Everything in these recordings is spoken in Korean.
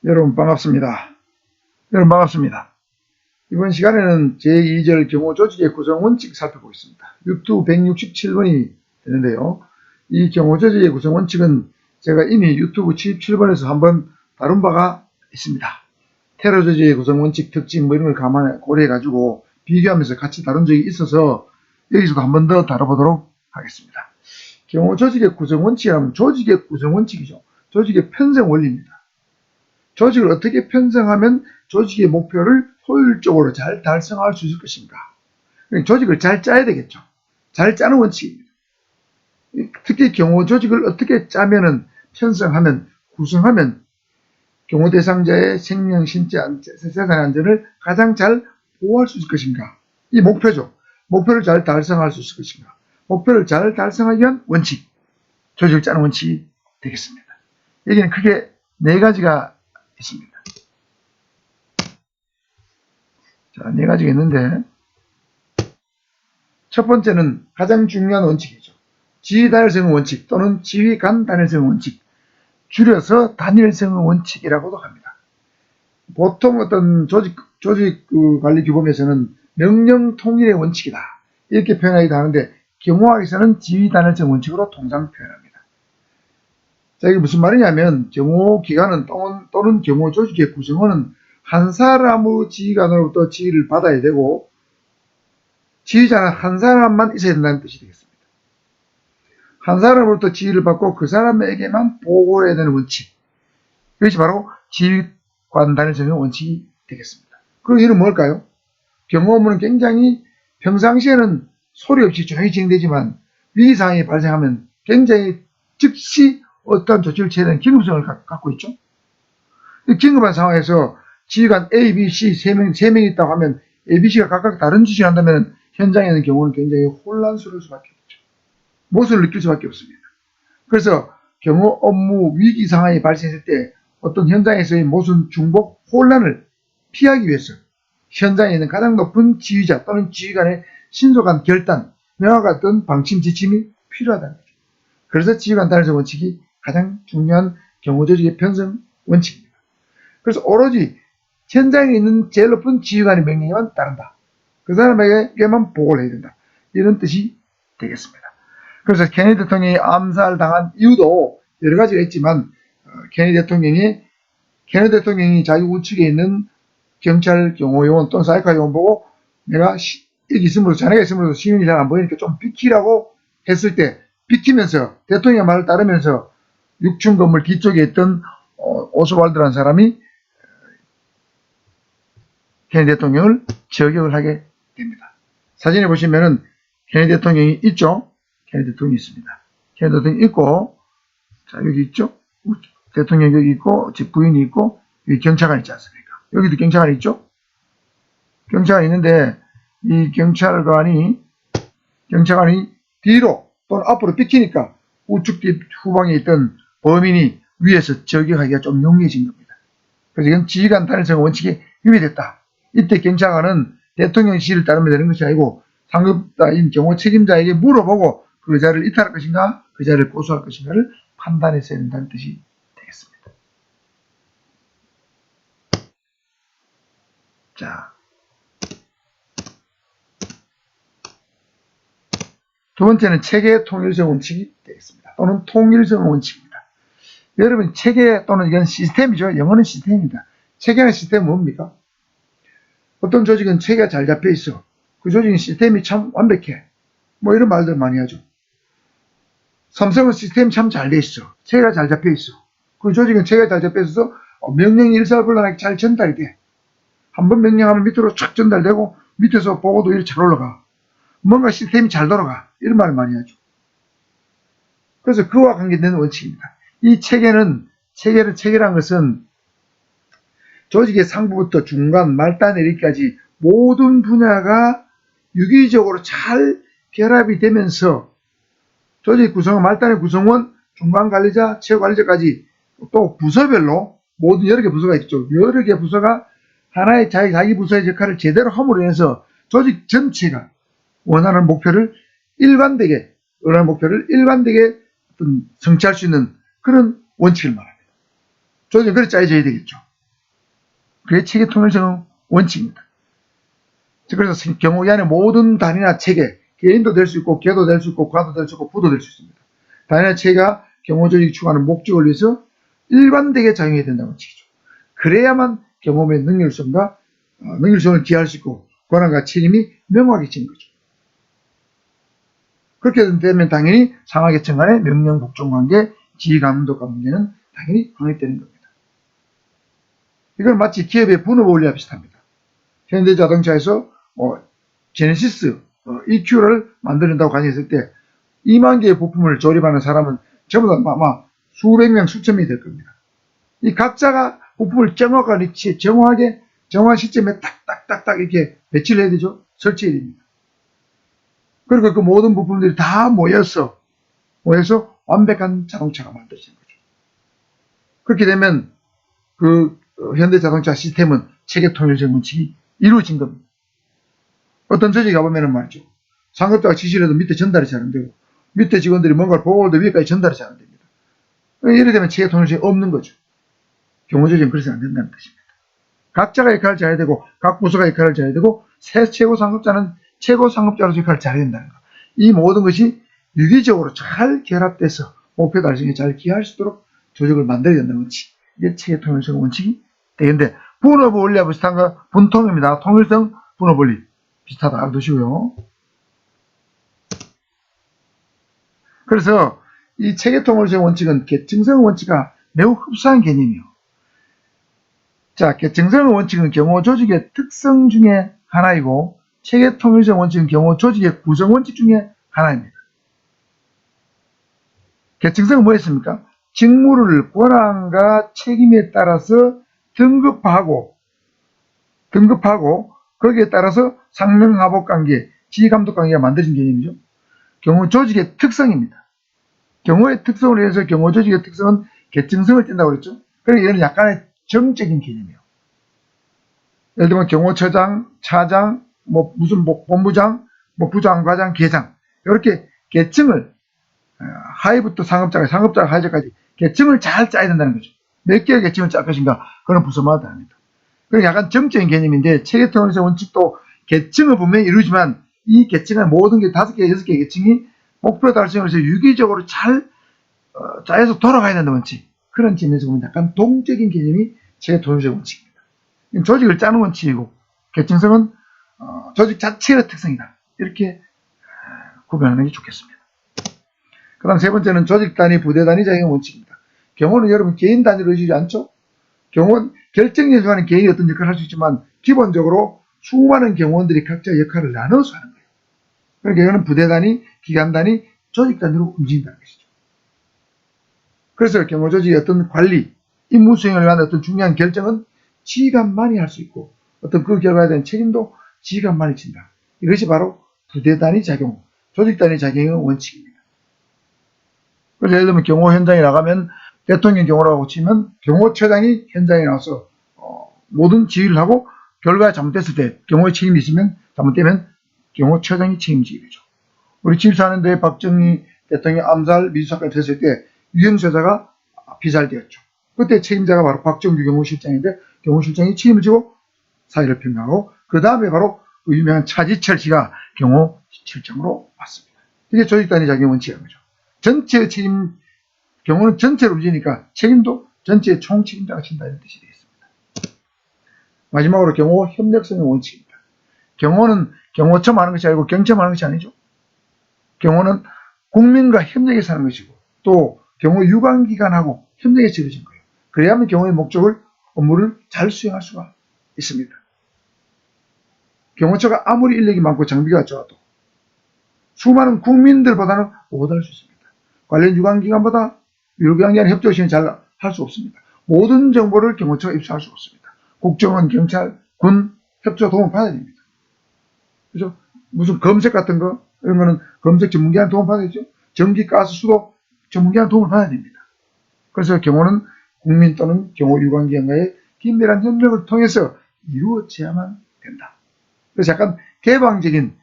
여러분 반갑습니다. 이번 시간에는 제2절 경호 조직의 구성 원칙 살펴보겠습니다. 유튜브 167번이 되는데요. 이 경호 조직의 구성 원칙은 제가 이미 유튜브 77번에서 한번 다룬 바가 있습니다. 테러 조직의 구성 원칙 특징 이런 걸 고려해가지고 비교하면서 같이 다룬 적이 있어서 여기서도 한 번 더 다뤄보도록 하겠습니다. 경호 조직의 구성 원칙이라면 조직의 구성 원칙이죠. 조직의 편성 원리입니다. 조직을 어떻게 편성하면 조직의 목표를 효율적으로 잘 달성할 수 있을 것인가. 조직을 잘 짜야 되겠죠. 잘 짜는 원칙입니다. 특히 경호 조직을 어떻게 짜면은 편성하면 구성하면 경호 대상자의 생명, 신체, 세상 안전을 가장 잘 보호할 수 있을 것인가. 이 목표죠. 목표를 잘 달성할 수 있을 것인가. 목표를 잘 달성하기 위한 원칙, 조직을 짜는 원칙이 되겠습니다. 여기는 크게 네 가지가 있습니다. 자, 네 가지가 있는데 첫 번째는 가장 중요한 원칙이죠. 지휘 단일성 원칙 또는 지휘 간 단일성 원칙, 줄여서 단일성 원칙이라고도 합니다. 보통 어떤 조직 관리 규범에서는 명령 통일의 원칙이다 이렇게 표현하기도 하는데 경호학에서는 지휘 단일성 원칙으로 통상 표현합니다. 자, 이게 무슨 말이냐면 경호 기관은 또는 경호 조직의 구성원은 한 사람의 지휘관으로부터 지휘를 받아야 되고 지휘자는 한 사람만 있어야 된다는 뜻이 되겠습니다. 한 사람으로부터 지휘를 받고 그 사람에게만 보고해야 되는 원칙, 이것이 바로 지휘관 단일성의 원칙이 되겠습니다. 그리고 이는 뭘까요? 경호 업무는 굉장히 평상시에는 소리 없이 조용히 진행되지만 위기상황이 발생하면 굉장히 즉시 어떠한 조치를 취해야 되는 긴급성을 갖고 있죠. 긴급한 상황에서 지휘관 A, B, C 세 명이 있다고 하면 A, B, C가 각각 다른 지시를 한다면 현장에 있는 경우는 굉장히 혼란스러울 수밖에 없죠. 모순을 느낄 수밖에 없습니다. 그래서 경호 업무 위기 상황이 발생했을 때 어떤 현장에서의 모순, 중복, 혼란을 피하기 위해서 현장에 있는 가장 높은 지휘자 또는 지휘관의 신속한 결단, 명확한 방침 지침이 필요하다는 거죠. 그래서 지휘관 단일성 원칙이 가장 중요한 경호 조직의 편성 원칙입니다. 그래서 오로지 현장에 있는 제일 높은 지휘관의 명령에만 따른다. 그 사람에게만 보고를 해야 된다. 이런 뜻이 되겠습니다. 그래서 케네디 대통령이 암살당한 이유도 여러 가지가 있지만 케네디 대통령이 자기 우측에 있는 경찰 경호요원 또는 사이카 요원 보고 내가 여기 있음으로써 자네가 있음으로써 시민이 잘 안 보이니까 좀 비키라고 했을 때 비키면서 대통령의 말을 따르면서 6층 건물 뒤쪽에 있던 오스왈드라는 사람이 케네디 대통령을 저격을 하게 됩니다. 사진에 보시면은 케네디 대통령이 있죠. 케네디 대통령이 있습니다. 케네디 대통령이 있고, 자, 여기 있죠. 대통령이 여기 있고, 집 부인이 있고, 여기 경찰관이 있지 않습니까? 여기도 경찰관이 있죠. 경찰관이 있는데, 이 경찰관이 뒤로 또는 앞으로 비키니까 우측 뒤 후방에 있던 범인이 위에서 저격하기가 좀 용이해진 겁니다. 그래서 이건 지휘관 단일성 원칙에 위배됐다. 이때 경찰관은 대통령 지시를 따르면 되는 것이 아니고 상급자인 경호 책임자에게 물어보고 그 의자를 이탈할 것인가, 그 자리를 고수할 것인가를 판단했어야 된다는 뜻이 되겠습니다. 자, 두 번째는 체계 통일성 원칙이 되겠습니다. 또는 통일성 원칙입니다. 여러분, 체계 또는 이건 시스템이죠. 영어는 시스템입니다. 체계나 시스템은 뭡니까? 어떤 조직은 체계가 잘 잡혀 있어. 그 조직은 시스템이 참 완벽해. 뭐 이런 말들 많이 하죠. 삼성은 시스템이 참 잘 돼 있어. 체계가 잘 잡혀 있어. 그 조직은 체계가 잘 잡혀 있어서 명령이 일사불란하게 잘 전달이 돼. 한번 명령하면 밑으로 쫙 전달되고 밑에서 보고도 이렇게 잘 올라가. 뭔가 시스템이 잘 돌아가. 이런 말을 많이 하죠. 그래서 그와 관계된 원칙입니다. 이 체계란 것은 조직의 상부부터 중간, 말단 내리까지 모든 분야가 유기적으로 잘 결합이 되면서 조직 구성원, 말단의 구성원, 중간 관리자, 최고 관리자까지 또 부서별로 모든 여러 개 부서가 있죠. 여러 개 부서가 하나의 자기 부서의 역할을 제대로 함으로 인해서 조직 전체가 원하는 목표를 일관되게 성취할 수 있는 그런 원칙을 말합니다. 조직은 그렇게 짜여져야 되겠죠. 그게 체계 통일성의 원칙입니다. 그래서 경호기 안에 모든 단위나 체계, 개인도 될 수 있고 개도 될 수 있고 과도 될 수 있고 부도 될 수 있습니다. 단위나 체계가 경호조직이 추구하는 목적을 위해서 일관되게 작용해야 된다는 원칙이죠. 그래야만 경호의 능률성을 기할 수 있고 권한과 책임이 명확해지는 거죠. 그렇게 되면 당연히 상하계층 간의 명령-복종관계, 지휘감독 관계는 당연히 확립되는 겁니다. 이건 마치 기업의 분업 원리와 비슷합니다. 현대자동차에서 제네시스 EQ를 만드는다고 가정했을 때 2만 개의 부품을 조립하는 사람은 전부 다 아마 수백 명, 수천 명이 될 겁니다. 이 각자가 부품을 정확한 위치에 정확한 시점에 딱딱딱딱 이렇게 배치를 해야 되죠. 설치해야 됩니다. 그리고 그 모든 부품들이 다 모여서 완벽한 자동차가 만들어지는 거죠. 그렇게 되면 그 현대자동차 시스템은 체계 통일적 원칙이 이루어진 겁니다. 어떤 조직에 가보면 말이죠. 상급자가 지시를 해도 밑에 전달이 잘 안 되고 밑에 직원들이 뭔가를 보고도 위에까지 전달이 잘 안 됩니다. 이래 되면 체계 통일성이 없는 거죠. 경호조직은 그래서 안 된다는 뜻입니다. 각자가 역할을 잘해야 되고 각 부서가 역할을 잘해야 되고 새 최고 상급자는 최고 상급자로서 역할을 잘해야 된다는 것. 이 모든 것이 유기적으로 잘 결합돼서 목표 달성에 잘 기여할 수 있도록 조직을 만들어야 된다는 원칙. 이게 체계 통일성 원칙이 되는데 분업 원리와 비슷한 거 분통입니다. 통일성, 분업 원리 비슷하다 알아두시고요. 그래서 이 체계 통일성 원칙은 계층성 원칙과 매우 흡사한 개념이요. 자, 계층성 원칙은 경호 조직의 특성 중에 하나이고 체계 통일성 원칙은 경호 조직의 구성 원칙 중에 하나입니다. 계층성은 뭐였습니까? 직무를 권한과 책임에 따라서 등급하고 거기에 따라서 상명하복관계, 지휘감독관계가 만들어진 개념이죠. 경호 조직의 특성입니다. 경호의 특성을 위해서 경호 조직의 특성은 계층성을 띈다고 그랬죠. 그러니까 얘는 약간의 정적인 개념이에요. 예를 들면 경호처장, 차장, 무슨 본부장, 부장, 과장, 계장 이렇게 계층을 하위부터 상급자가 하위자까지 계층을 잘 짜야 된다는 거죠. 몇 개의 계층을 짤 것인가 그런 부서마다 합니다. 그러니까 약간 정적인 개념인데 체계 통일성 원칙도 계층은 분명히 이루지만 이 계층은 모든 게 5개, 6개 계층이 목표 달성을 위해서 유기적으로 잘 짜여서 돌아가야 된다는 원칙. 그런 점에서 보면 약간 동적인 개념이 체계 통일성 원칙입니다. 조직을 짜는 원칙이고 계층성은 조직 자체의 특성이다. 이렇게 구별하는 게 좋겠습니다. 그 다음 세 번째는 조직 단위, 부대 단위 작용 원칙입니다. 경호는 여러분 개인 단위로 이루어지지 않죠? 경호는 결정력을 하는 개인이 어떤 역할을 할 수 있지만 기본적으로 수많은 경호원들이 각자 역할을 나눠서 하는 거예요. 그러니까 이거는 부대 단위, 기관 단위, 조직 단위로 움직인다는 것이죠. 그래서 경호 조직의 어떤 관리, 임무 수행을 위한 어떤 중요한 결정은 지휘관만이 할 수 있고 어떤 그 결과에 대한 책임도 지휘관만이 진다. 이것이 바로 부대 단위 작용, 조직 단위 작용의 원칙입니다. 그래서 예를 들면 경호 현장에 나가면 대통령 경호라고 치면 경호처장이 현장에 나와서 모든 지휘를 하고 결과가 잘못됐을 때 경호의 책임이 있으면 잘못되면 경호처장이 책임지게 죠. 우리 집사하는데 박정희 대통령 암살 미수사건이 됐을 때 유영수사가 피살되었죠. 그때 책임자가 바로 박정규 경호실장인데 경호실장이 책임을 지고 사의를 표명하고 그 다음에 바로 그 유명한 차지철 씨가 경호실장으로 왔습니다. 이게 조직단위 작용 원칙인 거죠. 전체의 책임, 경호는 전체로 움직이니까 책임도 전체의 총책임자가 진다 이런 뜻이 되겠습니다. 마지막으로 경호 협력성의 원칙입니다. 경호는 경호처만 하는 것이 아니고 경처만 하는 것이 아니죠. 경호는 국민과 협력해서 하는 것이고 또 경호 유관기관하고 협력해서 이루어진 거예요. 그래야만 경호의 업무를 잘 수행할 수가 있습니다. 경호처가 아무리 인력이 많고 장비가 좋아도 수많은 국민들보다는 못할 수 있습니다. 관련 유관기관보다 유관기관 협조 시에는 잘 할 수 없습니다. 모든 정보를 경호처가 입수할 수 없습니다. 국정원, 경찰, 군 협조 도움을 받아야 됩니다. 그죠? 무슨 검색 같은 거 이런 거는 검색 전문기관 도움 받아야 되죠. 전기, 가스, 수도 전문기관 도움을 받아야 됩니다. 그래서 경호는 국민 또는 경호 유관기관과의 긴밀한 협력을 통해서 이루어져야만 된다. 그래서 약간 개방적인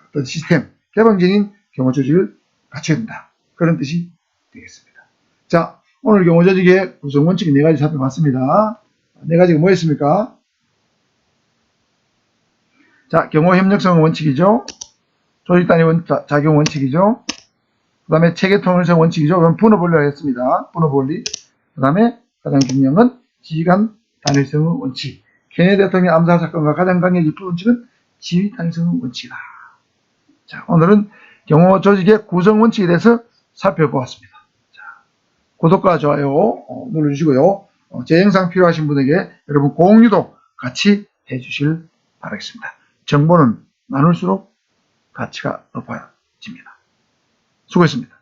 어떤 시스템, 개방적인 경호 조직을 갖춰야 된다. 그런 뜻이 되겠습니다. 자, 오늘 경호 조직의 구성 원칙 4가지 살펴봤습니다. 네 가지가 뭐였습니까? 자, 경호 협력성 원칙이죠. 조직 단위 작용 원칙이죠. 그 다음에 체계 통일성 원칙이죠. 그럼 분업 원리를 했습니다. 분업 원리. 그 다음에 가장 중요한 건 지휘관 단일성 원칙. 케네디 대통령 암살 사건과 가장 강하게 짚은 원칙은 지휘 단일성 원칙이다. 자, 오늘은 경호 조직의 구성 원칙에 대해서 살펴보았습니다. 자, 구독과 좋아요 눌러주시고요. 제 영상 필요하신 분에게 여러분 공유도 같이 해주실 바라겠습니다. 정보는 나눌수록 가치가 높아집니다. 수고했습니다.